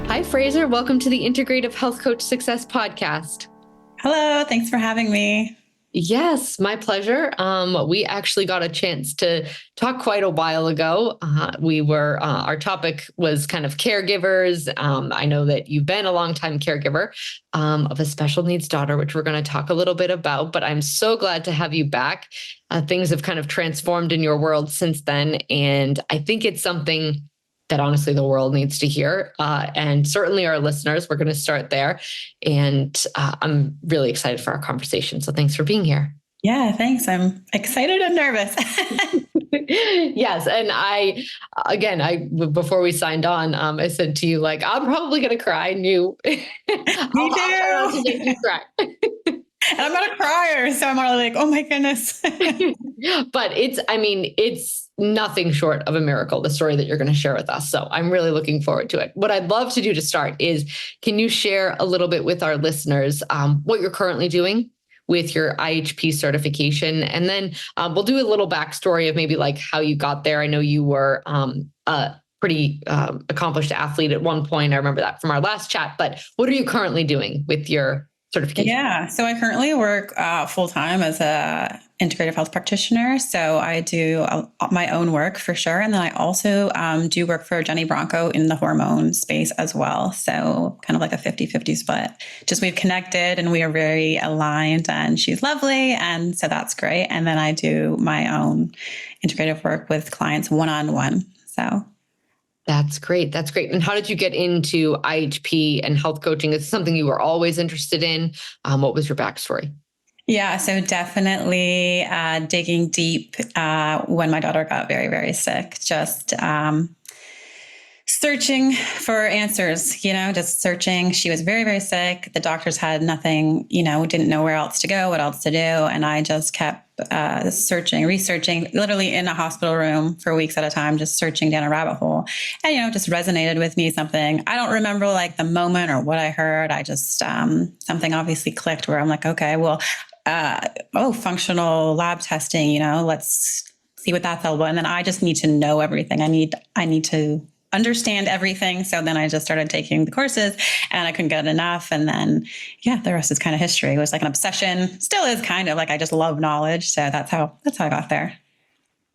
Hi, Fraser. Welcome to the Integrative Health Coach Success Podcast. Hello. Thanks for having me. Yes, my pleasure. We actually got a chance to talk quite a while ago. Our topic was kind of caregivers. I know that you've been a longtime caregiver of a special needs daughter, which we're going to talk a little bit about, but I'm so glad to have you back. Things have kind of transformed in your world since then. And I think it's something that honestly the world needs to hear. And certainly our listeners, we're going to start there. And I'm really excited for our conversation. So thanks for being here. Yeah, thanks. I'm excited and nervous. Yes. And before we signed on, I said to you, like, I'm probably going to cry. And you, Me too. I'll try not to make you cry. And I'm not a crier. So I'm already like, oh my goodness. But it's nothing short of a miracle, the story that you're going to share with us. So I'm really looking forward to it. What I'd love to do to start is, can you share a little bit with our listeners what you're currently doing with your IHP certification? And then we'll do a little backstory of maybe like how you got there. I know you were a pretty accomplished athlete at one point. I remember that from our last chat, but what are you currently doing with your certification? Yeah. So I currently work full-time as a integrative health practitioner. So I do my own work for sure. And then I also do work for Jenny Bronco in the hormone space as well. So kind of like a 50-50 split. Just we've connected and we are very aligned and she's lovely. And so that's great. And then I do my own integrative work with clients one-on-one. So that's great. That's great. And how did you get into IHP and health coaching? Is it something you were always interested in? What was your backstory? Yeah, so definitely digging deep when my daughter got very, very sick, just searching for answers, just searching. She was very, very sick. The doctors had nothing, didn't know where else to go, what else to do. And I just kept searching, researching, literally in a hospital room for weeks at a time, just searching down a rabbit hole. And, just resonated with me something. I don't remember like the moment or what I heard. I just, something obviously clicked where I'm like, okay, well, functional lab testing, let's see what that's all about. And then I just need to know everything. I need to understand everything. So then I just started taking the courses and I couldn't get enough. And then, the rest is kind of history. It was like an obsession, still is kind of like, I just love knowledge. So that's how I got there.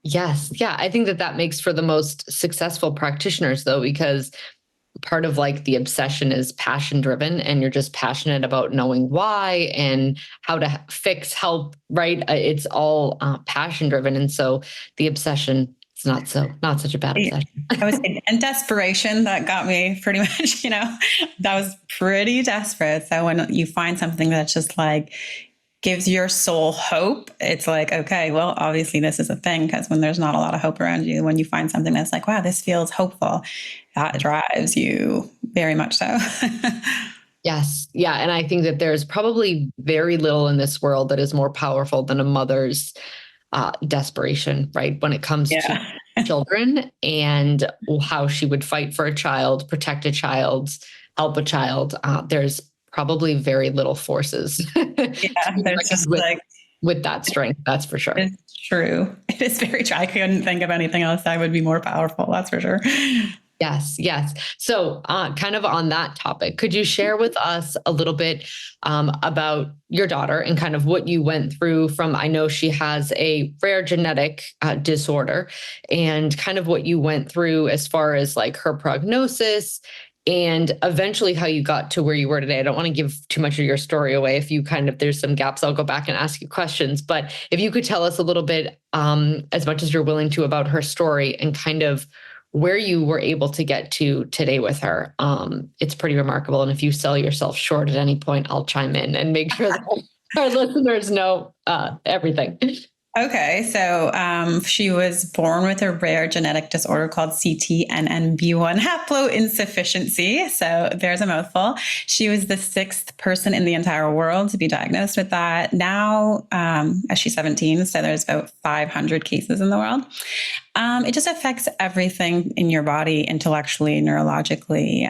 Yes. Yeah. I think that makes for the most successful practitioners though, because part of like the obsession is passion driven and you're just passionate about knowing why and how to fix, help, right? It's all passion driven. And so the obsession, it's not such a bad obsession. I was and desperation that got me pretty much, that was pretty desperate. So when you find something that's just like gives your soul hope, it's like, okay, well, obviously this is a thing, because when there's not a lot of hope around you, when you find something that's like, wow, this feels hopeful, that drives you very much so. Yes. Yeah. And I think that there's probably very little in this world that is more powerful than a mother's desperation, right? When it comes to children and how she would fight for a child, protect a child, help a child. There's probably very little forces. There's just with that strength. That's for sure. It's true. It is very true. I couldn't think of anything else that would be more powerful. That's for sure. Yes. Yes. So kind of on that topic, could you share with us a little bit about your daughter and kind of what you went through from, I know she has a rare genetic disorder, and kind of what you went through as far as like her prognosis and eventually how you got to where you were today. I don't want to give too much of your story away. If you there's some gaps, I'll go back and ask you questions. But if you could tell us a little bit, as much as you're willing to, about her story and kind of where you were able to get to today with her. It's pretty remarkable. And if you sell yourself short at any point, I'll chime in and make sure that our listeners know everything. Okay, so she was born with a rare genetic disorder called CTNNB1 haploinsufficiency. So there's a mouthful. She was the sixth person in the entire world to be diagnosed with that. Now, as she's 17, so there's about 500 cases in the world. It just affects everything in your body, intellectually, neurologically.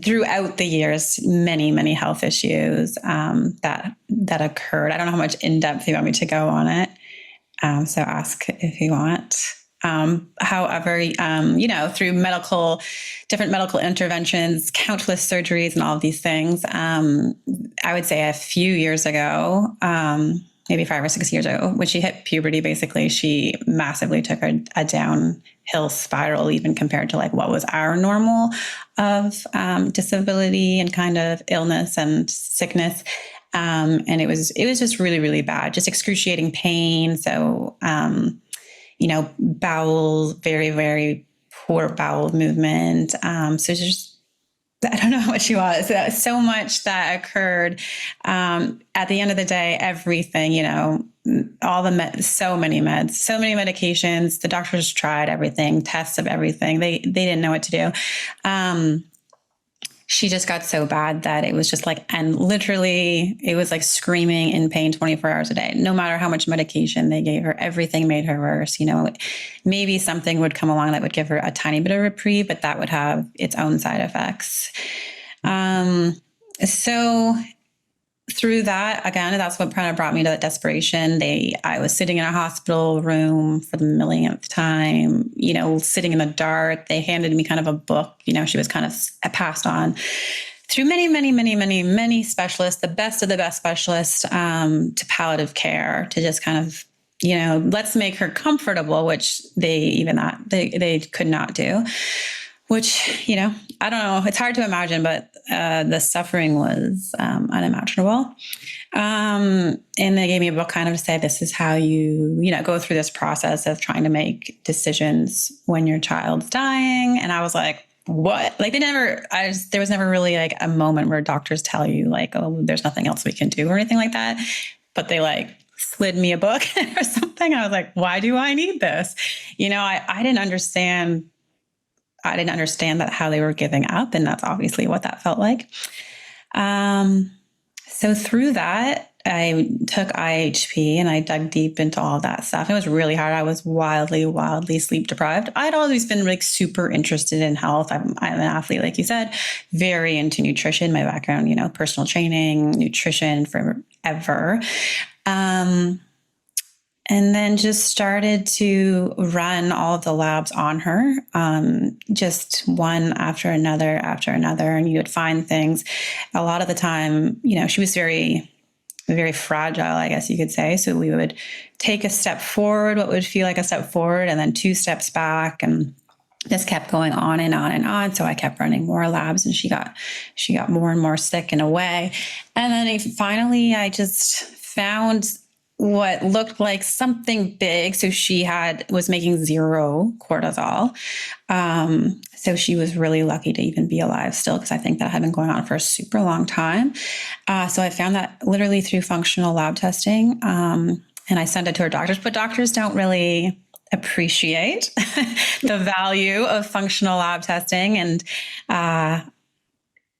Throughout the years, many health issues that occurred. I don't know how much in depth you want me to go on it. So ask if you want. However, through different medical interventions, countless surgeries and all of these things, I would say a few years ago, maybe 5 or 6 years ago, when she hit puberty, basically, she massively took a downhill spiral, even compared to like what was our normal of disability and kind of illness and sickness. And it was just really, really bad, just excruciating pain. So, bowel, very, very poor bowel movement. So just, I don't know what she was. So much that occurred. At the end of the day, everything, so many meds, so many medications. The doctors tried everything, tests of everything. They didn't know what to do. She just got so bad that it was just like, and literally it was like screaming in pain 24 hours a day. No matter how much medication they gave her, everything made her worse. Maybe something would come along that would give her a tiny bit of reprieve, but that would have its own side effects. So through that, again, that's what kind of brought me to that desperation. I was sitting in a hospital room for the millionth time, sitting in the dark. They handed me kind of a book, she was kind of passed on through many, many, many, many, many specialists, the best of the best specialists, to palliative care, to just kind of, let's make her comfortable, which they could not do. Which, I don't know, it's hard to imagine, but the suffering was unimaginable. And they gave me a book kind of to say, this is how you, go through this process of trying to make decisions when your child's dying. And I was like, what? Like there was never really like a moment where doctors tell you like, oh, there's nothing else we can do or anything like that. But they like slid me a book or something. I was like, why do I need this? I didn't understand that how they were giving up. And that's obviously what that felt like. So through that, I took IHP and I dug deep into all of that stuff. It was really hard. I was wildly, wildly sleep deprived. I'd always been like super interested in health. I'm an athlete, like you said, very into nutrition. My background, personal training, nutrition forever. And then just started to run all of the labs on her, just one after another. And you would find things a lot of the time, she was very, very fragile, I guess you could say. So we would take a step forward, what would feel like a step forward, and then 2 steps back. And this kept going on and on and on. So I kept running more labs and she got more and more sick in a way. And then finally I just found what looked like something big. So she was making 0 cortisol. So she was really lucky to even be alive still, because I think that had been going on for a super long time. So I found that literally through functional lab testing. And I sent it to her doctors, but doctors don't really appreciate the value of functional lab testing. And,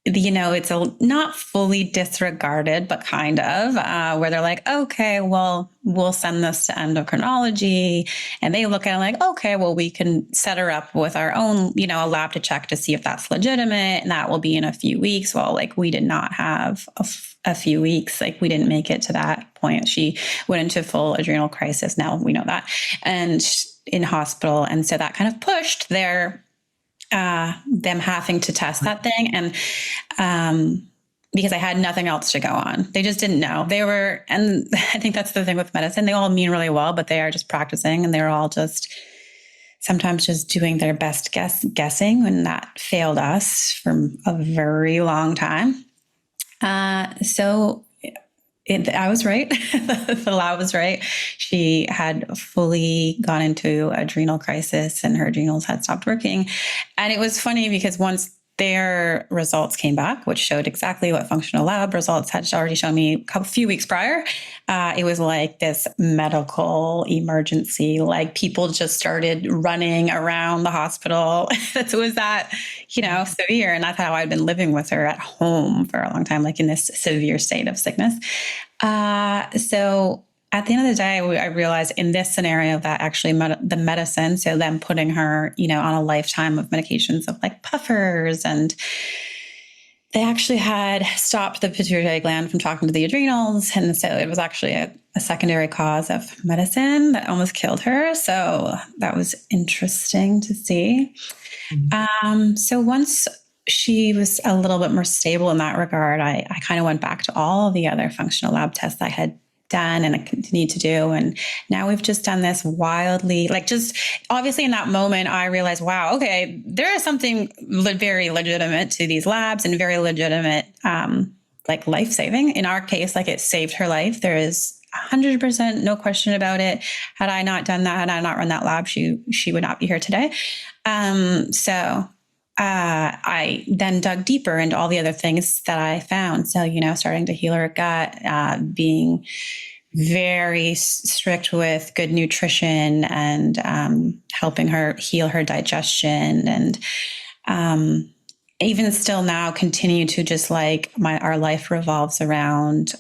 it's not fully disregarded, but kind of, where they're like, okay, well, we'll send this to endocrinology. And they look at it like, okay, well, we can set her up with our own, a lab to check to see if that's legitimate. And that will be in a few weeks. Well, like we did not have a few weeks. Like we didn't make it to that point. She went into full adrenal crisis. Now we know that, and in hospital. And so that kind of pushed them having to test that thing. And because I had nothing else to go on, they just didn't know. And I think that's the thing with medicine. They all mean really well, but they are just practicing, and they're all just sometimes just doing their best guessing, and that failed us for a very long time. I was right. The lab was right. She had fully gone into adrenal crisis and her adrenals had stopped working. And it was funny because once their results came back, which showed exactly what functional lab results had already shown me a few weeks prior, it was like this medical emergency. Like people just started running around the hospital. It was that, severe. And that's how I'd been living with her at home for a long time, like in this severe state of sickness. So at the end of the day, I realized in this scenario that actually the medicine, so them putting her, on a lifetime of medications of like puffers and they actually had stopped the pituitary gland from talking to the adrenals. And so it was actually a secondary cause of medicine that almost killed her. So that was interesting to see. So once she was a little bit more stable in that regard, I kind of went back to all the other functional lab tests I had done and I continued to do. And now we've just done this wildly, like just obviously in that moment, I realized, wow, okay, there is something very legitimate to these labs and very legitimate, like life-saving. In our case, like it saved her life. There is 100% no question about it. Had I not done that, had I not run that lab, she would not be here today. I then dug deeper into all the other things that I found. So, starting to heal her gut, being very strict with good nutrition and helping her heal her digestion. And even still now continue to just like our life revolves around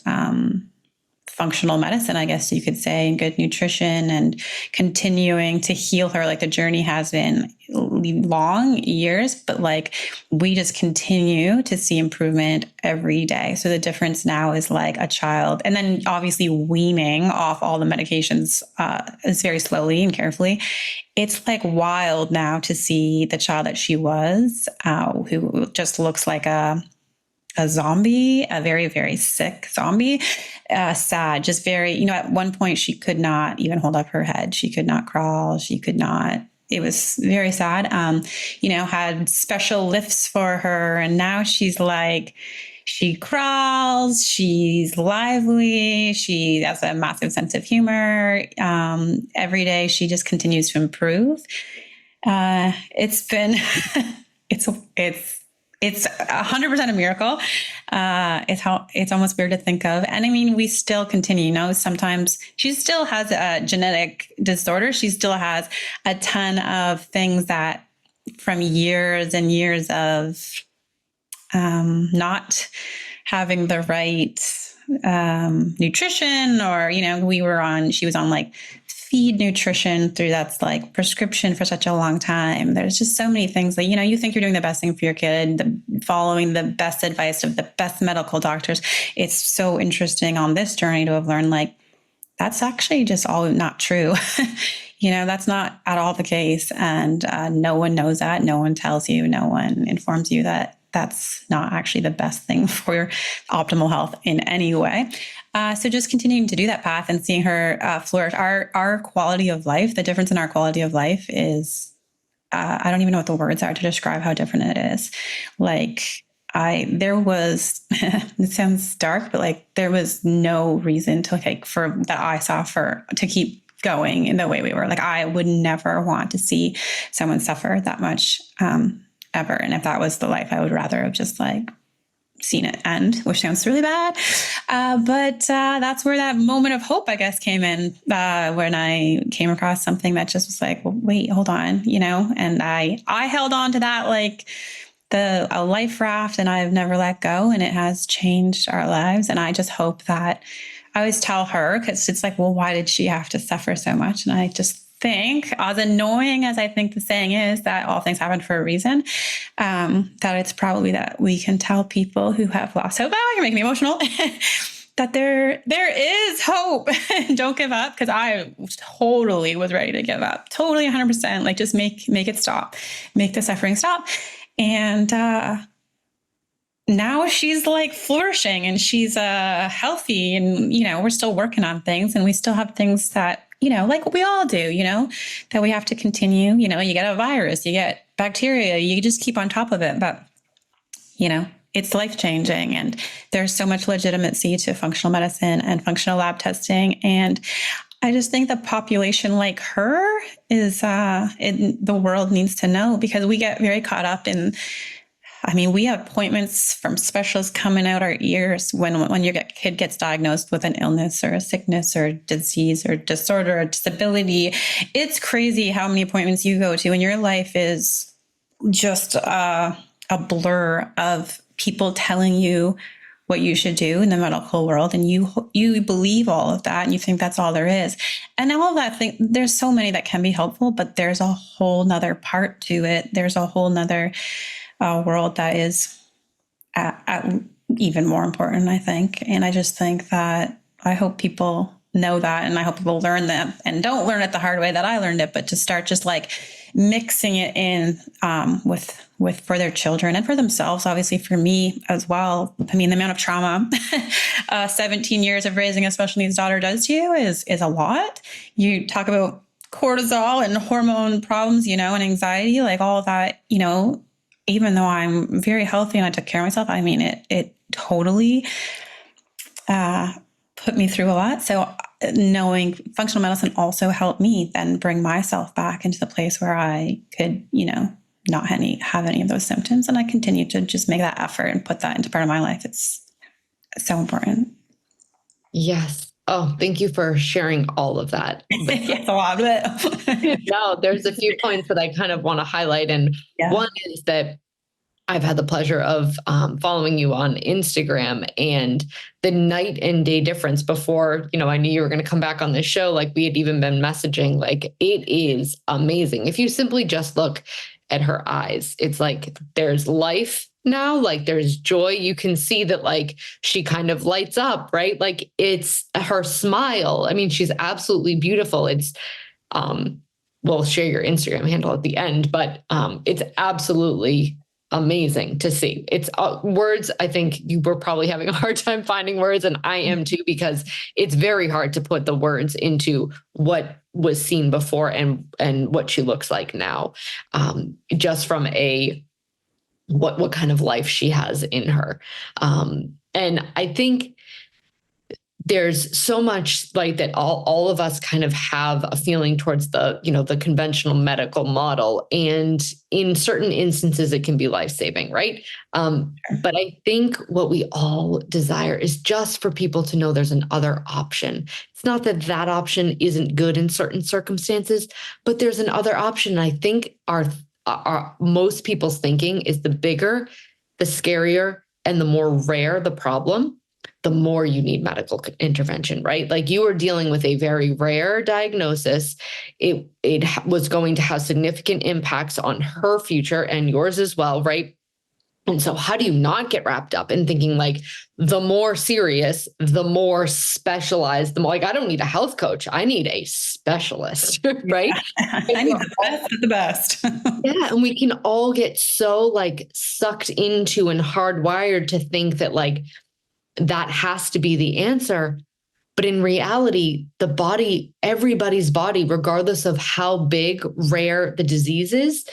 functional medicine, I guess you could say, and good nutrition and continuing to heal her. Like the journey has been long years, but like we just continue to see improvement every day. So the difference now is like a child, and then obviously weaning off all the medications is very slowly and carefully. It's like wild now to see the child that she was, who just looks like a zombie, a very, very sick zombie, sad, just very, at one point she could not even hold up her head. She could not crawl. She could not, it was very sad. Had special lifts for her. And now she's like, she crawls, she's lively, she has a massive sense of humor. Every day she just continues to improve. It's been, it's 100% a miracle. It's almost weird to think of. And I mean, we still continue, sometimes she still has a genetic disorder. She still has a ton of things that from years and years of not having the right nutrition, or, she was on like feed nutrition through that's like prescription for such a long time. There's just so many things that, you think you're doing the best thing for your kid, following the best advice of the best medical doctors. It's so interesting on this journey to have learned like, that's actually just all not true. That's not at all the case. And no one knows that. No one tells you, no one informs you that that's not actually the best thing for your optimal health in any way. So just continuing to do that path and seeing her flourish. Our quality of life, the difference in our quality of life is, I don't even know what the words are to describe how different it is. Like there was, it sounds dark, but like there was no reason to that I saw to keep going in the way we were. Like I would never want to see someone suffer that much ever. And if that was the life, I would rather have just like seen it end, which sounds really bad. But that's where that moment of hope, I guess, came in when I came across something that just was like, well, wait, hold on, and I held on to that like a life raft, and I've never let go, and it has changed our lives. And I just hope that I always tell her, because it's like, well, why did she have to suffer so much? And I just think, as annoying as I think the saying is, that all things happen for a reason, that it's probably that we can tell people who have lost hope. Oh, you're making me emotional. That there is hope. Don't give up, because I totally was ready to give up. Totally 100%. Like just make it stop. Make the suffering stop. And now she's like flourishing, and she's healthy, and we're still working on things, and we still have things that like we all do, that we have to continue. You get a virus, you get bacteria, you just keep on top of it. But it's life-changing, and there's so much legitimacy to functional medicine and functional lab testing. And I just think the population like her is the world needs to know, because we get very caught up in, we have appointments from specialists coming out our ears when your kid gets diagnosed with an illness or a sickness or disease or disorder or disability. It's crazy how many appointments you go to, and your life is just a blur of people telling you what you should do in the medical world. And you believe all of that, and you think that's all there is. And all of that thing, there's so many that can be helpful, but there's a whole nother part to it. There's a whole nother world that is even more important, I think. And I just think that I hope people know that, and I hope people learn that and don't learn it the hard way that I learned it, but to start just like mixing it in with for their children and for themselves, obviously for me as well. I mean, the amount of trauma 17 years of raising a special needs daughter does to you is a lot. You talk about cortisol and hormone problems, and anxiety, like all of that, even though I'm very healthy and I took care of myself, I mean, it totally put me through a lot. So knowing functional medicine also helped me then bring myself back into the place where I could, not have any of those symptoms. And I continue to just make that effort and put that into part of my life. It's so important. Yes. Oh, thank you for sharing all of that. It's a lot of it. No, there's a few points that I kind of want to highlight. And one is that I've had the pleasure of following you on Instagram, and the night and day difference before, I knew you were going to come back on this show. Like, we had even been messaging, like, it is amazing. If you simply just look at her eyes, it's like there's life now, like there's joy. You can see that, like, she kind of lights up, right? Like, it's her smile. I mean, she's absolutely beautiful. It's, we'll share your Instagram handle at the end, but it's absolutely amazing to see. It's words. I think you were probably having a hard time finding words, and I am too, because it's very hard to put the words into what was seen before and what she looks like now, just from what kind of life she has in her. And I think there's so much like that all of us kind of have a feeling towards the conventional medical model. And in certain instances, it can be life-saving, right? But I think what we all desire is just for people to know there's another option. It's not that that option isn't good in certain circumstances, but there's another option. And I think our most people's thinking is the bigger, the scarier, and the more rare the problem, the more you need medical intervention, right? Like, you are dealing with a very rare diagnosis. It was going to have significant impacts on her future and yours as well, right? And so how do you not get wrapped up in thinking, like, the more serious, the more specialized, the more, like, I don't need a health coach, I need a specialist, right? I need the best of the best. Yeah. And we can all get so, like, sucked into and hardwired to think that, like, that has to be the answer. But in reality, the body, everybody's body, regardless of how big, rare the disease is,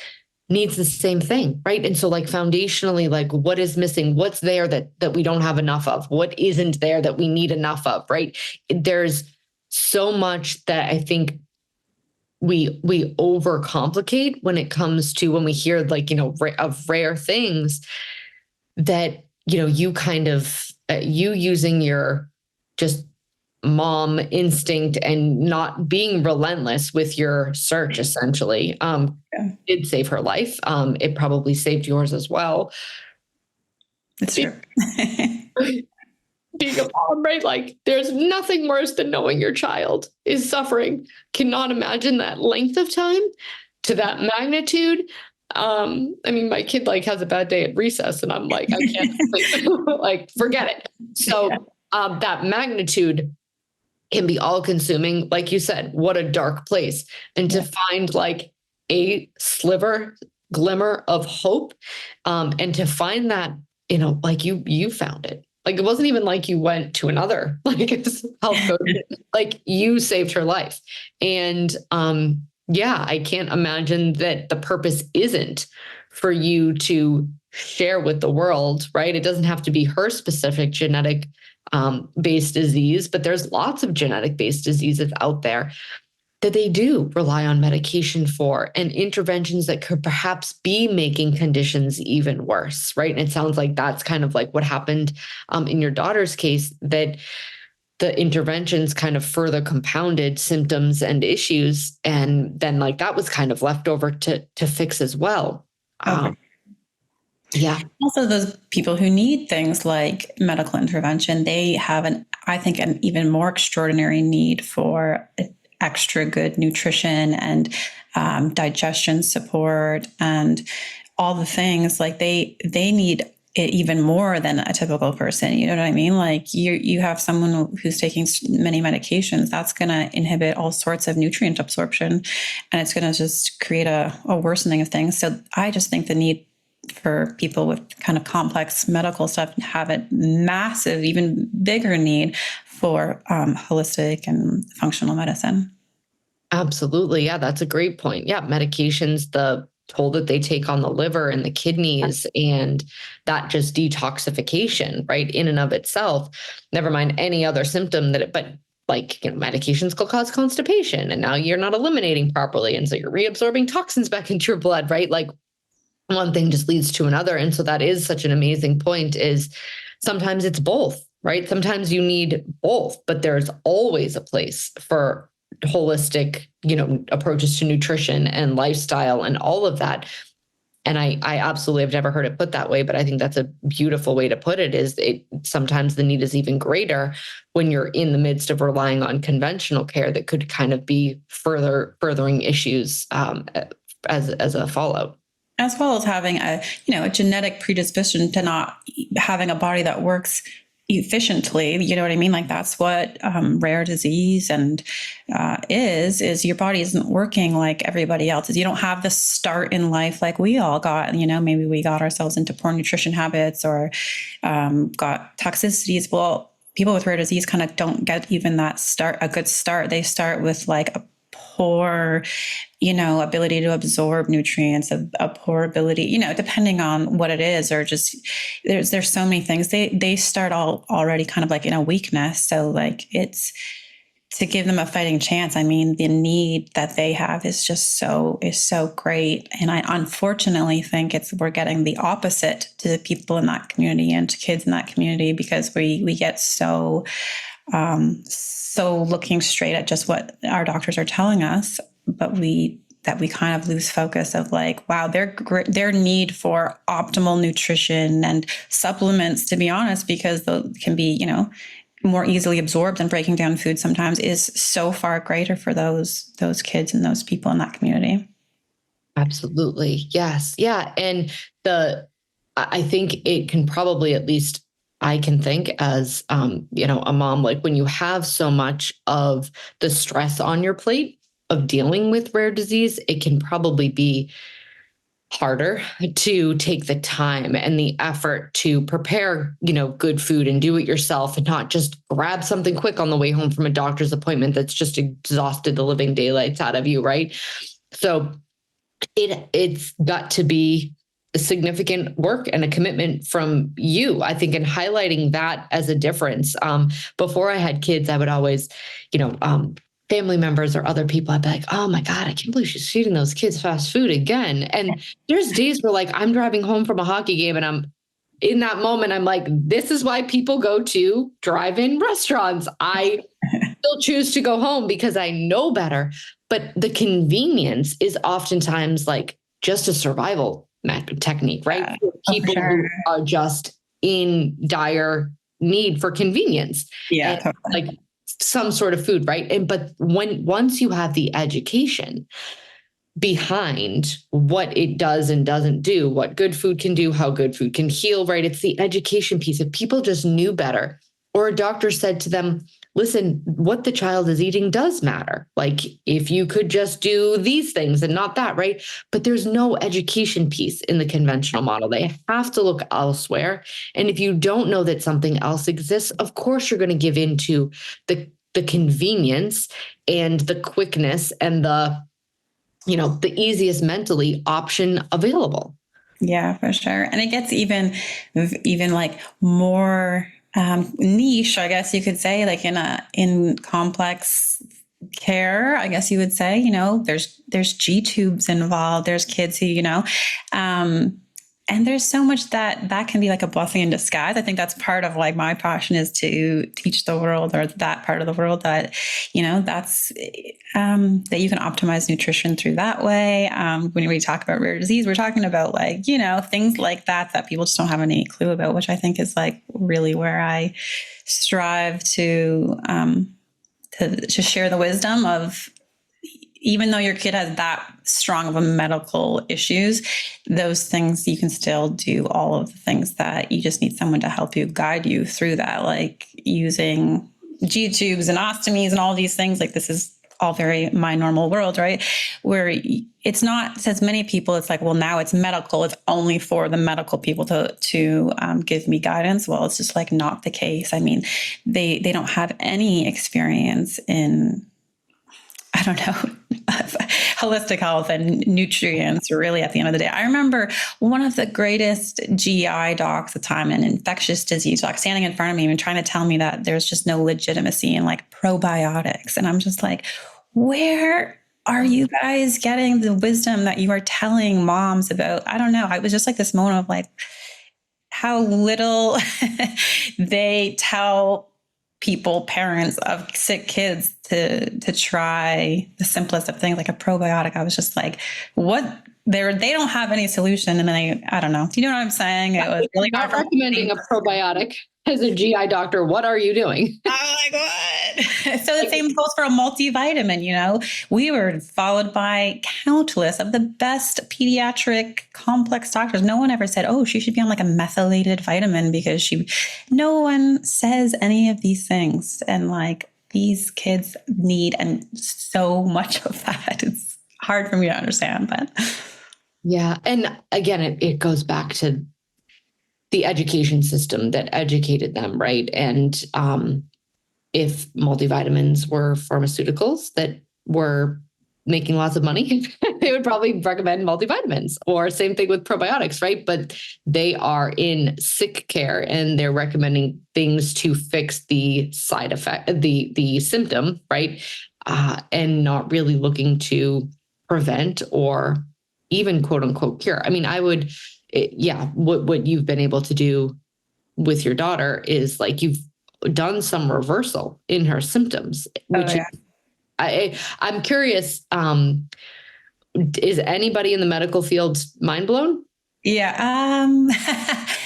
needs the same thing, right? And so, like, foundationally, like, what is missing? What's there that we don't have enough of? What isn't there that we need enough of, right? There's so much that I think we overcomplicate when it comes to, when we hear, like, of rare things, that, you kind of, you using your just mom instinct and not being relentless with your search, essentially, did save her life. It probably saved yours as well. It's true. Being a mom, right? Like, there's nothing worse than knowing your child is suffering. Cannot imagine that length of time to that magnitude. I mean, my kid, like, has a bad day at recess, and I'm like, I can't sleep. Like, forget it. So that magnitude can be all consuming. Like you said, what a dark place. And to find, like, a glimmer of hope, and to find that, like, you found it. Like, it wasn't even like you went to another, like, health coach. Like, you saved her life. And yeah, I can't imagine that the purpose isn't for you to share with the world, right? It doesn't have to be her specific genetic based disease, but there's lots of genetic based diseases out there that they do rely on medication for, and interventions that could perhaps be making conditions even worse, right? And it sounds like that's kind of like what happened in your daughter's case, that the interventions kind of further compounded symptoms and issues. And then, like, that was kind of left over to fix as well. Okay. Yeah. Also, those people who need things like medical intervention, they have I think, an even more extraordinary need for extra good nutrition and digestion support and all the things. Like, they need it even more than a typical person. You know what I mean? Like you have someone who's taking many medications, that's going to inhibit all sorts of nutrient absorption, and it's going to just create a worsening of things. So I just think the need for people with kind of complex medical stuff have a massive, even bigger need for holistic and functional medicine. Absolutely. Yeah, that's a great point. Yeah, medications, the toll that they take on the liver and the kidneys, and that just detoxification, right, in and of itself, never mind any other symptom that but like, medications could cause constipation, and now you're not eliminating properly. And so you're reabsorbing toxins back into your blood, right? Like one thing just leads to another. And so that is such an amazing point, is sometimes it's both, right? Sometimes you need both, but there's always a place for holistic, approaches to nutrition and lifestyle and all of that. And I absolutely have never heard it put that way, but I think that's a beautiful way to put it, is it sometimes the need is even greater when you're in the midst of relying on conventional care that could kind of be furthering issues as a fallout. As well as having a genetic predisposition to not having a body that works efficiently. You know what I mean? Like that's what rare disease and is your body isn't working like everybody else's. You don't have the start in life like we all got. Maybe we got ourselves into poor nutrition habits or got toxicities. Well, people with rare disease kind of don't get even that a good start. They start with like a poor, ability to absorb nutrients, a poor ability, depending on what it is, or just there's so many things. They start already kind of like in a weakness. So like it's to give them a fighting chance. I mean, the need that they have is so great. And I unfortunately think we're getting the opposite to the people in that community and to kids in that community, because we get so looking straight at just what our doctors are telling us, but we kind of lose focus of like, wow, their need for optimal nutrition and supplements, to be honest, because they can be, more easily absorbed than breaking down food sometimes, is so far greater for those kids and those people in that community. Absolutely. Yes. Yeah. And I think it can probably, at least I can think as, a mom, like when you have so much of the stress on your plate of dealing with rare disease, it can probably be harder to take the time and the effort to prepare, good food and do it yourself, and not just grab something quick on the way home from a doctor's appointment that's just exhausted the living daylights out of you. Right. So it's got to be a significant work and a commitment from you, I think, in highlighting that as a difference. Before I had kids, I would always, family members or other people, I'd be like, oh my God, I can't believe she's feeding those kids fast food again. And there's days where like I'm driving home from a hockey game and I'm in that moment, I'm like, this is why people go to drive-in restaurants. I still choose to go home because I know better. But the convenience is oftentimes like just a survival technique, right? Yeah, People who are just in dire need for convenience. Yeah, and totally. like some sort of food, right? But once you have the education behind what it does and doesn't do, what good food can do, how good food can heal, right? It's the education piece. If people just knew better, or a doctor said to them, listen, what the child is eating does matter. Like if you could just do these things and not that, right? But there's no education piece in the conventional model. They have to look elsewhere. And if you don't know that something else exists, of course you're going to give into the convenience and the quickness and the easiest mentally option available. Yeah, for sure. And it gets even like more niche, I guess you could say, like in complex care, I guess you would say, there's G tubes involved, there's kids who, and there's so much that can be like a blessing in disguise. I think that's part of like my passion, is to teach the world, or that part of the world, that, that's that you can optimize nutrition through that way. When we talk about rare disease, we're talking about like, things like that people just don't have any clue about, which I think is like really where I strive to share the wisdom of even though your kid has that strong of a medical issues, those things you can still do all of the things that you just need someone to help you guide you through that, like using G tubes and ostomies and all these things. Like this is all very my normal world, right? Where it's not, as many people, it's like, well, now it's medical. It's only for the medical people to give me guidance. Well, it's just like not the case. I mean, they don't have any experience in, I don't know, holistic health and nutrients, really, at the end of the day. I remember one of the greatest GI docs at the time, an infectious disease doc, standing in front of me and trying to tell me that there's just no legitimacy in like probiotics. And I'm just like, where are you guys getting the wisdom that you are telling moms about? I don't know. I was just like this moment of like how little they tell people, parents of sick kids, to try the simplest of things like a probiotic. I was just like, what? They don't have any solution. And then I don't know. Do you know what I'm saying? It was really not recommending a probiotic as a GI doctor. What are you doing? Oh my God. So the same goes for a multivitamin, you know. We were followed by countless of the best pediatric complex doctors. No one ever said, oh, she should be on like a methylated vitamin because no one says any of these things. And like these kids need and so much of that. It's hard for me to understand, but. Yeah. And again, it goes back to the education system that educated them, right? And if multivitamins were pharmaceuticals that were making lots of money, they would probably recommend multivitamins, or same thing with probiotics, right? But they are in sick care and they're recommending things to fix the side effect, the symptom, right? And not really looking to prevent or even quote unquote cure. I mean, what you've been able to do with your daughter is like you've done some reversal in her symptoms, which I'm curious. Is anybody in the medical field mind blown? Yeah.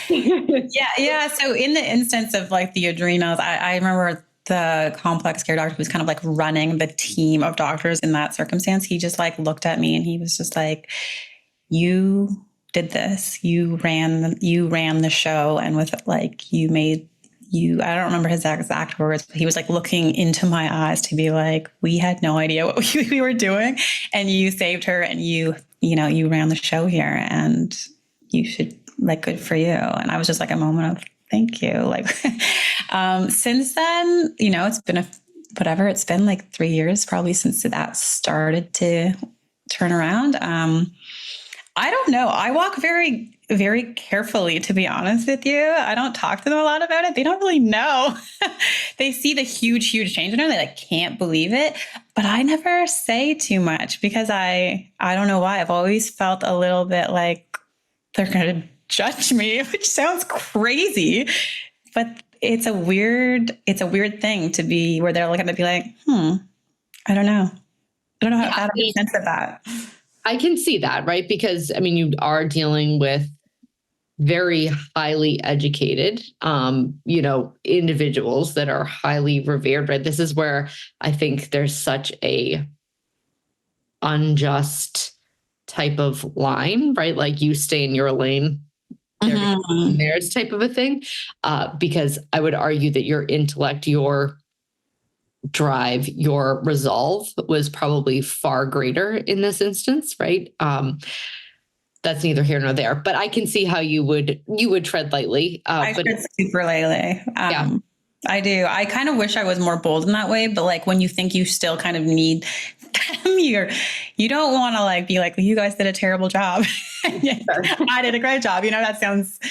Yeah. So in the instance of like the adrenals, I remember the complex care doctor who was kind of like running the team of doctors in that circumstance. He just like looked at me and he was just like, you did this, you ran the show. And with like, I don't remember his exact words, but he was like looking into my eyes to be like, we had no idea what we were doing. And you saved her and you ran the show here and you should, like, good for you. And I was just like a moment of thank you. Like, since then, it's been it's been like 3 years probably since that started to turn around. I don't know. I walk very, very carefully, to be honest with you. I don't talk to them a lot about it. They don't really know. They see the huge, huge change in her. They like can't believe it. But I never say too much because I don't know why. I've always felt a little bit like they're going to judge me, which sounds crazy. But it's a weird thing to be where they're looking to be like, I don't know. I don't know how to make sense of that. I can see that, right? Because I mean, you are dealing with very highly educated, individuals that are highly revered, right? This is where I think there's such a unjust type of line, right? Like you stay in your lane, theirs type of a thing. Because I would argue that your intellect, your drive, your resolve was probably far greater in this instance, right? That's neither here nor there, but I can see how you would tread lightly. I tread super lightly. Yeah. I do. I kind of wish I was more bold in that way, but like when you think you still kind of need them, you don't want to like be like, well, you guys did a terrible job. I did a great job. That sounds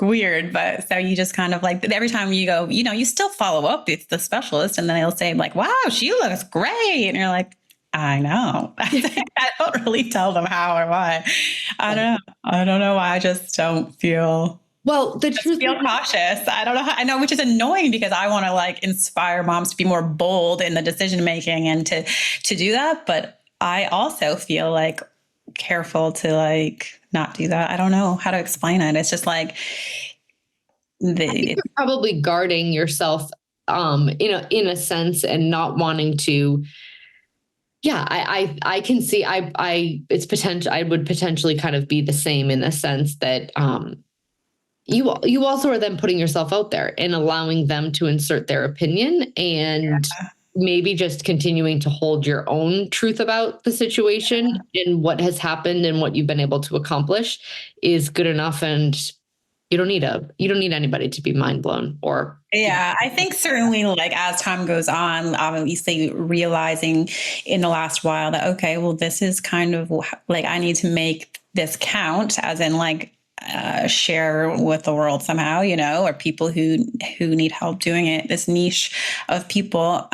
weird, but so you just kind of like every time you go, you still follow up with the specialist and then they'll say like, wow, she looks great. And you're like, I know. I don't really tell them how or why. I don't know why. I just don't feel feel cautious. I don't know how, I know, which is annoying because I want to like inspire moms to be more bold in the decision making and to do that. But I also feel like careful to like not do that. I don't know how to explain it. It's just like you're probably guarding yourself, in a sense, and not wanting to Yeah, I can see it's potential. I would potentially kind of be the same in the sense that you also are then putting yourself out there and allowing them to insert their opinion, and maybe just continuing to hold your own truth about the situation and what has happened and what you've been able to accomplish is good enough. And you don't need anybody to be mind blown or Yeah, I think certainly like as time goes on, obviously realizing in the last while that, okay, well, this is kind of like I need to make this count, as in like share with the world somehow, or people who need help doing it, this niche of people.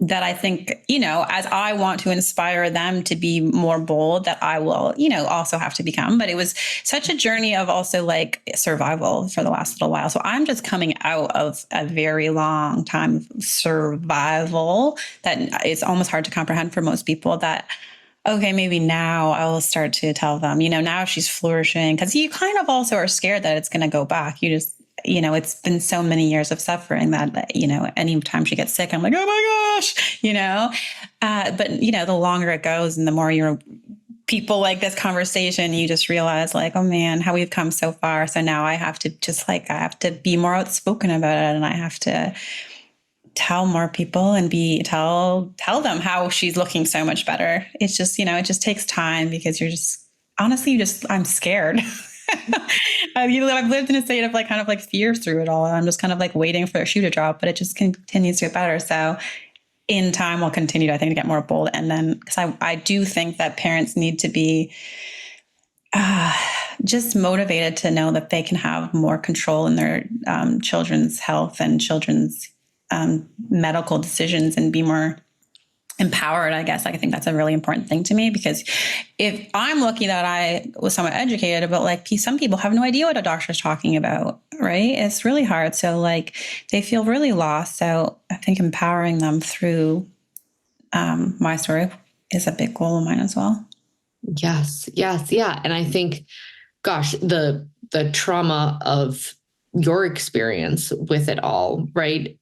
That I think, as I want to inspire them to be more bold, that I will, also have to become. But it was such a journey of also like survival for the last little while. So I'm just coming out of a very long time of survival that it's almost hard to comprehend for most people that, okay, maybe now I will start to tell them, now she's flourishing, because you kind of also are scared that it's going to go back. You just, it's been so many years of suffering that, anytime she gets sick, I'm like, oh my gosh, but, the longer it goes and the more people like this conversation, you just realize like, oh man, how we've come so far. So now I have to I have to be more outspoken about it. And I have to tell more people and tell them how she's looking so much better. It's just, it just takes time because you're just, honestly, I'm scared. I've lived in a state of like kind of like fear through it all. And I'm just kind of like waiting for a shoe to drop, but it just continues to get better. So in time, we'll continue, I think, to get more bold. And then, because I do think that parents need to be just motivated to know that they can have more control in their children's health and children's medical decisions and be more empowered, I guess. Like, I think that's a really important thing to me, because if I'm lucky that I was somewhat educated, but like some people have no idea what a doctor's talking about, right? It's really hard. So like they feel really lost. So I think empowering them through my story is a big goal of mine as well. Yes, yes, yeah. And I think, gosh, the trauma of your experience with it all, right?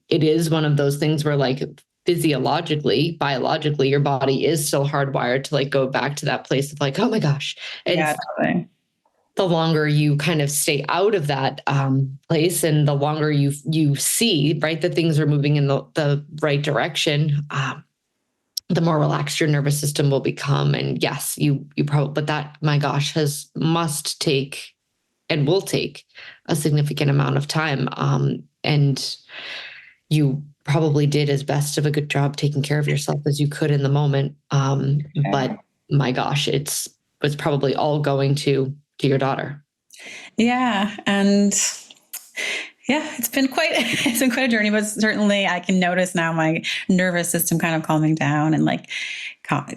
It is one of those things where like physiologically, biologically, your body is still hardwired to like go back to that place of like, oh my gosh. And yeah, totally. the longer you kind of stay out of that place, and the longer you see, right, that things are moving in the right direction, the more relaxed your nervous system will become. And yes, you probably, but that, my gosh, must take and will take a significant amount of time. And you probably did as best of a good job taking care of yourself as you could in the moment. But my gosh, it's probably all going to your daughter. Yeah. And yeah, it's been quite a journey, but certainly I can notice now my nervous system kind of calming down, and like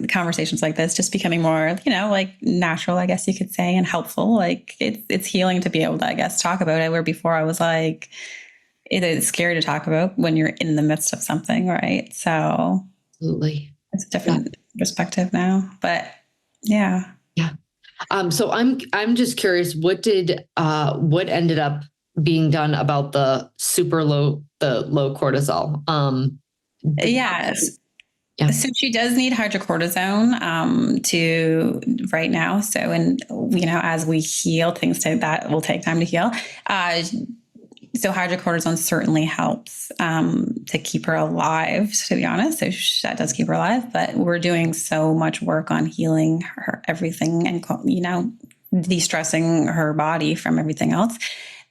conversations like this just becoming more, like natural, I guess you could say, and helpful. Like it's healing to be able to, I guess, talk about it, where before I was like, it is scary to talk about when you're in the midst of something, right? So Absolutely. it's a different perspective now, but yeah. Yeah. So I'm just curious, what ended up being done about the low cortisol? Yes. Yeah. So she does need hydrocortisone to right now. So, and as we heal, that will take time to heal. So hydrocortisone certainly helps to keep her alive, to be honest. So that does keep her alive. But we're doing so much work on healing her everything, and de-stressing her body from everything else,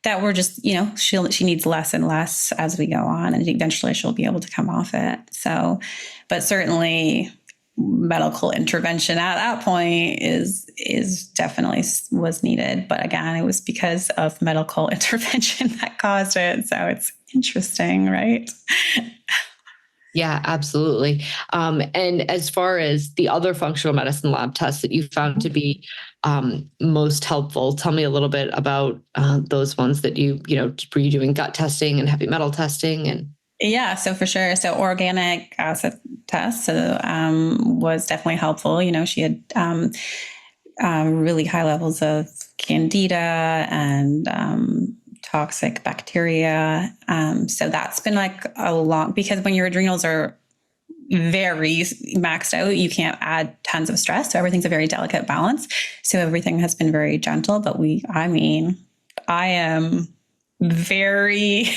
that we're just, she needs less and less as we go on, and eventually she'll be able to come off it. So, but certainly medical intervention at that point is definitely was needed. But again, it was because of medical intervention that caused it. So it's interesting, right? Yeah, absolutely. And as far as the other functional medicine lab tests that you found to be most helpful, tell me a little bit about those ones that were you doing gut testing and heavy metal testing? And yeah, so for sure. So organic acid test was definitely helpful. She had really high levels of candida and toxic bacteria. So that's been like because when your adrenals are very maxed out. You can't add tons of stress. So everything's a very delicate balance. So everything has been very gentle, but I am very,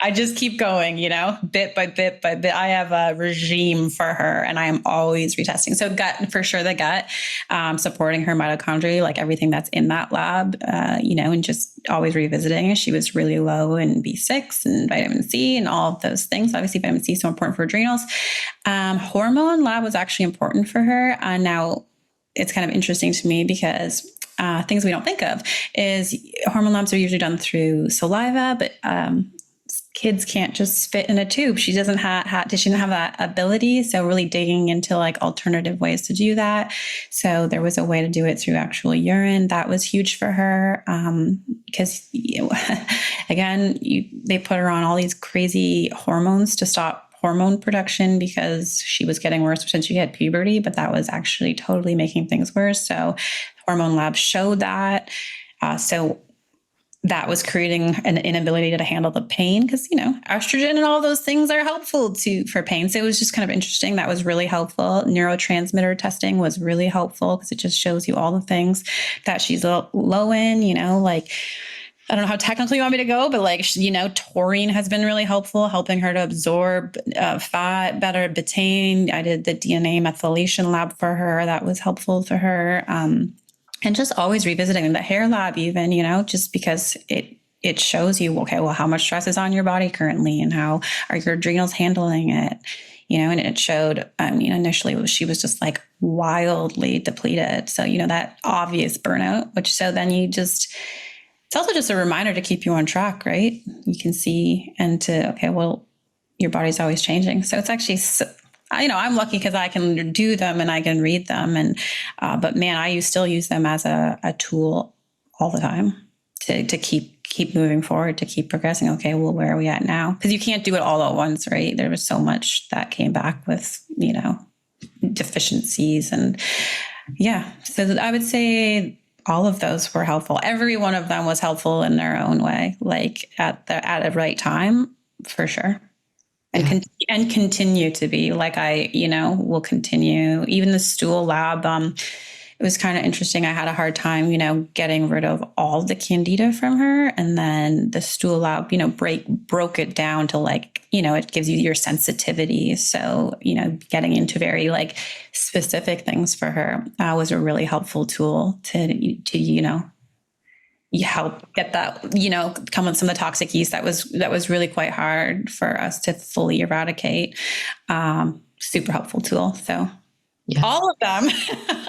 I just keep going, bit by bit by bit. I have a regime for her and I am always retesting. So gut, for sure, the gut, supporting her mitochondria, like everything that's in that lab, and just always revisiting. She was really low in B6 and vitamin C and all of those things. Obviously, vitamin C is so important for adrenals. Hormone lab was actually important for her. Now, it's kind of interesting to me because things we don't think of is hormone labs are usually done through saliva, but kids can't just spit in a tube. She doesn't have that ability. So really digging into like alternative ways to do that. So there was a way to do it through actual urine. That was huge for her. Because again, they put her on all these crazy hormones to stop hormone production because she was getting worse since she had puberty, but that was actually totally making things worse. So hormone labs showed that. So that was creating an inability to handle the pain because, estrogen and all those things are helpful for pain. So it was just kind of interesting. That was really helpful. Neurotransmitter testing was really helpful because it just shows you all the things that she's low in, like, I don't know how technically you want me to go, but taurine has been really helpful, helping her to absorb fat better, betaine. I did the DNA methylation lab for her. That was helpful for her. And just always revisiting the hair lab even, just because it shows you, okay, well, how much stress is on your body currently and how are your adrenals handling it? And it showed, initially she was just like wildly depleted. So, that obvious burnout, so then it's also just a reminder to keep you on track, right? You can see your body's always changing. So it's actually, I'm lucky because I can do them and I can read them. But man, I still use them as a tool all the time to keep moving forward, to keep progressing. Okay, well, where are we at now? Because you can't do it all at once, right? There was so much that came back with, deficiencies and So I would say all of those were helpful. Every one of them was helpful in their own way, like at the right time, for sure. And continue to be like will continue. Even the stool lab, it was kind of interesting. I had a hard time, getting rid of all the candida from her. And then the stool lab, broke it down to it gives you your sensitivity. So, getting into very specific things for her was a really helpful tool to you help get that, come with some of the toxic yeast that was really quite hard for us to fully eradicate. Super helpful tool. So all of them,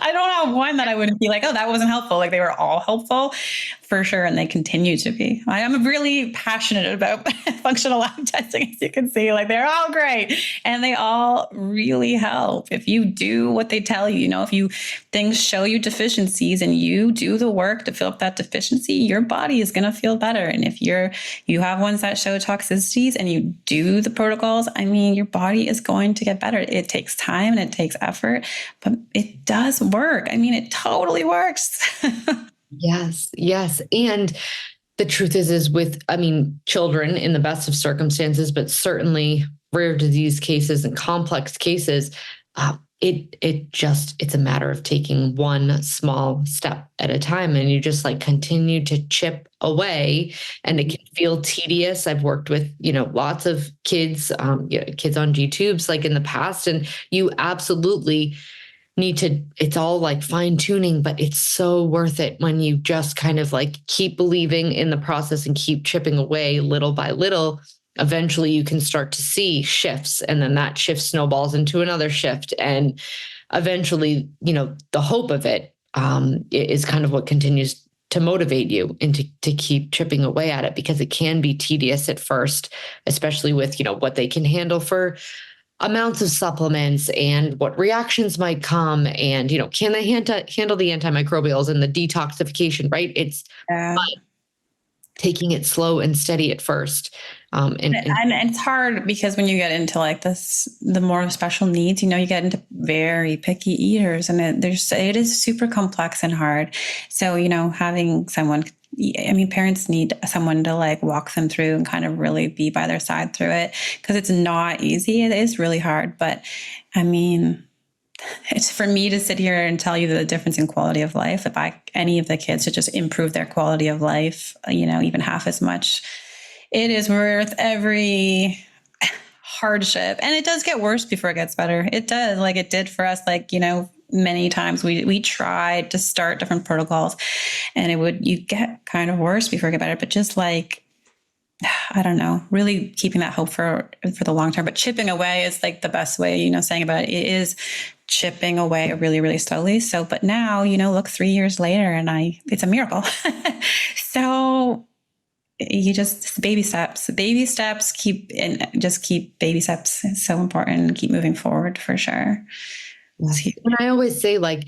I don't have one that I wouldn't be like, oh, that wasn't helpful. Like they were all helpful for sure. And they continue to be. I am really passionate about functional lab testing, as you can see, they're all great and they all really help. If you do what they tell you, if things show you deficiencies and you do the work to fill up that deficiency, your body is going to feel better. And if you have ones that show toxicities and you do the protocols, your body is going to get better. It takes time and it takes effort, but it does work. It totally works. Yes. And the truth is with, children in the best of circumstances, but certainly rare disease cases and complex cases, it's a matter of taking one small step at a time. And you just continue to chip away and it can feel tedious. I've worked with, lots of kids, kids on G-tubes in the past, and you absolutely need to, it's all fine tuning, but it's so worth it when you just kind of keep believing in the process and keep chipping away little by little. Eventually you can start to see shifts, and then that shift snowballs into another shift. And eventually, the hope of it is kind of what continues to motivate you and to keep chipping away at it, because it can be tedious at first, especially with, what they can handle for amounts of supplements and what reactions might come, and can they handle the antimicrobials and the detoxification, right? It's taking it slow and steady at first. And it's hard because when you get into like this, the more special needs, you get into very picky eaters, and it is super complex and hard. So, having someone, parents need someone to like walk them through and kind of really be by their side through it, because it's not easy. It is really hard. But it's for me to sit here and tell you the difference in quality of life. If any of the kids to just improve their quality of life, even half as much, it is worth every hardship. And it does get worse before it gets better. It does, like it did for us. Like, many times we tried to start different protocols, and you get kind of worse before it get better. But just like, I don't know, really keeping that hope for the long term, but chipping away is like the best way, saying about it. It is chipping away really, really slowly. So, but now, look, 3 years later, and it's a miracle. So you just baby steps, keep baby steps. It's so important. Keep moving forward for sure. And I always say, like,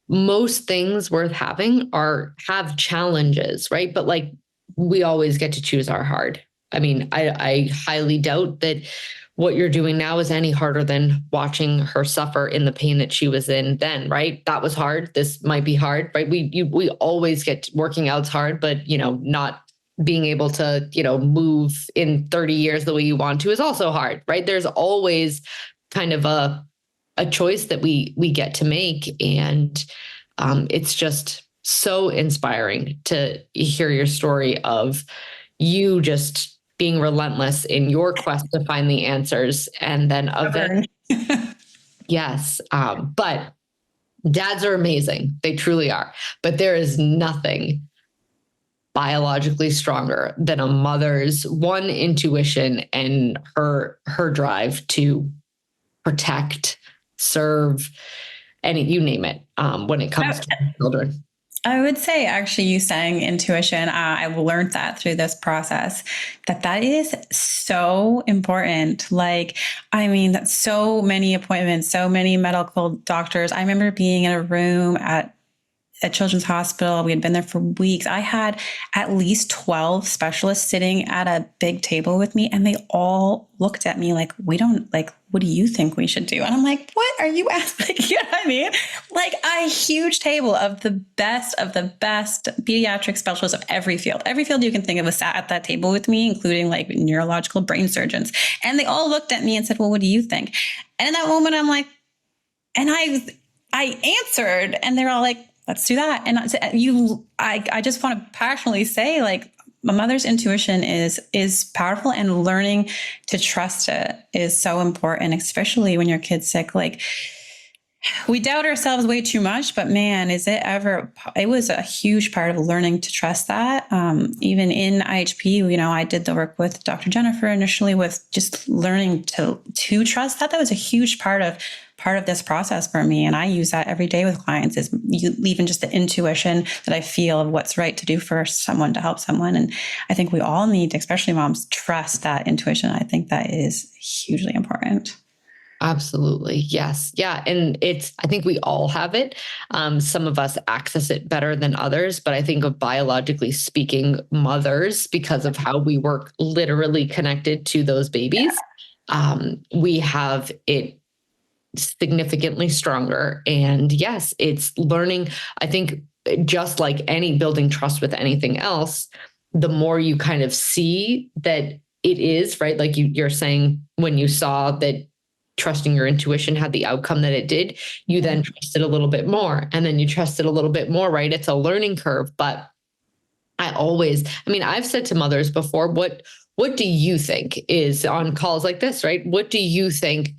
most things worth having have challenges, right? But like, we always get to choose our hard. I highly doubt that what you're doing now is any harder than watching her suffer in the pain that she was in then, right? That was hard. This might be hard, right? We always get working out's hard, but not being able to, move in 30 years the way you want to is also hard, right? There's always kind of a choice that we get to make. And it's just so inspiring to hear your story of you just being relentless in your quest to find the answers. And then eventually, yes. But dads are amazing. They truly are. But there is nothing biologically stronger than a mother's intuition and her drive to protect, serve, you name it, when it comes to children. I would say, actually, you saying intuition, I've learned that through this process, that is so important. Like, that's so many appointments, so many medical doctors. I remember being in a room at Children's Hospital. We had been there for weeks. I had at least 12 specialists sitting at a big table with me, and they all looked at me like, what do you think we should do? And I'm like, what are you asking? You know what I mean? Like, a huge table of the best pediatric specialists of every field. Every field you can think of was sat at that table with me, including like neurological brain surgeons. And they all looked at me and said, well, what do you think? And in that moment, I'm like, and I answered, and they're all like, let's do that. And I just want to passionately say, like, my mother's intuition is powerful, and learning to trust it is so important, especially when your kid's sick. Like, we doubt ourselves way too much, but man, it was a huge part of learning to trust that. Even in IHP, I did the work with Dr. Jennifer initially with just learning to trust that. That was a huge part of this process for me. And I use that every day with clients, is even just the intuition that I feel of what's right to do for someone to help someone. And I think we all need, especially moms, trust that intuition. I think that is hugely important. Absolutely. Yes. Yeah. And I think we all have it. Some of us access it better than others, but I think of biologically speaking, mothers, because of how we work literally connected to those babies, we have it significantly stronger. And yes, it's learning. I think just like building trust with anything else, the more you kind of see that it is, right? Like you're saying, when you saw that trusting your intuition had the outcome that it did, you then trusted a little bit more, and then you trusted a little bit more, right? It's a learning curve. But I've said to mothers before, what do you think is on calls like this, right? What do you think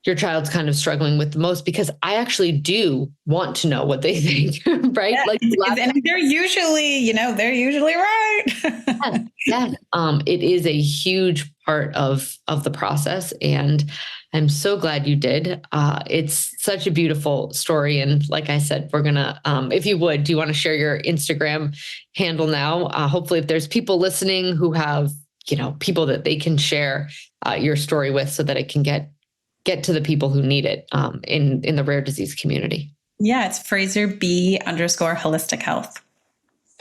your child's kind of struggling with the most? Because I actually do want to know what they think, right? Yeah, and they're usually right. Yes. It is a huge part of the process, and I'm so glad you did. It's such a beautiful story. And like I said, we're going to, if you would, do you want to share your Instagram handle now? Hopefully if there's people listening who have, people that they can share your story with, so that it can get to the people who need it in the rare disease community. Yeah, it's Fraser B _holistic health.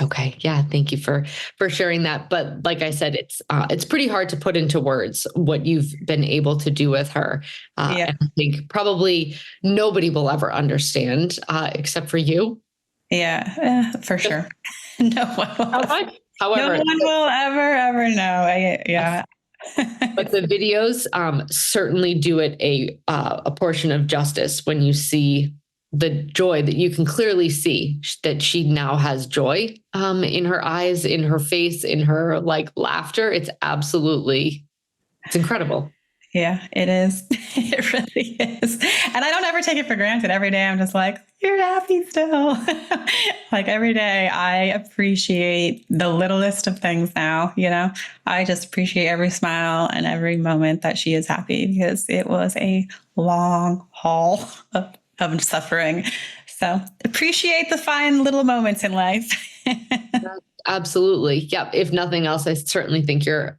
Okay. Yeah. Thank you for sharing that. But like I said, it's pretty hard to put into words what you've been able to do with her. Yeah. And I think probably nobody will ever understand, except for you. Yeah, for sure. No one will How ever, much? no However, one will ever know. yes, Yeah. but the videos certainly do it a portion of justice when you see the joy that you can clearly see that she now has joy in her eyes, in her face, in her like laughter. It's incredible. Yeah, it is. It really is. And I don't ever take it for granted. Every day I'm just like, you're happy still. Like every day I appreciate the littlest of things now, you know? I just appreciate every smile and every moment that she is happy because it was a long haul of suffering. So appreciate the fine little moments in life. Absolutely. Yep. If nothing else, I certainly think your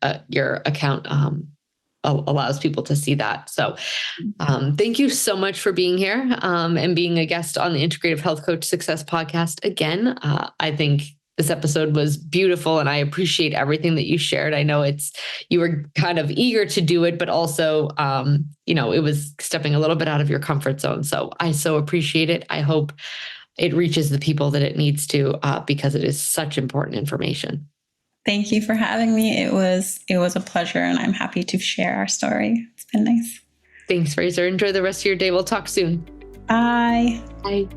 account allows people to see that. So thank you so much for being here and being a guest on the Integrative Health Coach Success Podcast again. I think this episode was beautiful and I appreciate everything that you shared. I know you were kind of eager to do it, but also, it was stepping a little bit out of your comfort zone. So I so appreciate it. I hope it reaches the people that it needs to because it is such important information. Thank you for having me. It was a pleasure and I'm happy to share our story. It's been nice. Thanks, Fraser. Enjoy the rest of your day. We'll talk soon. Bye. Bye.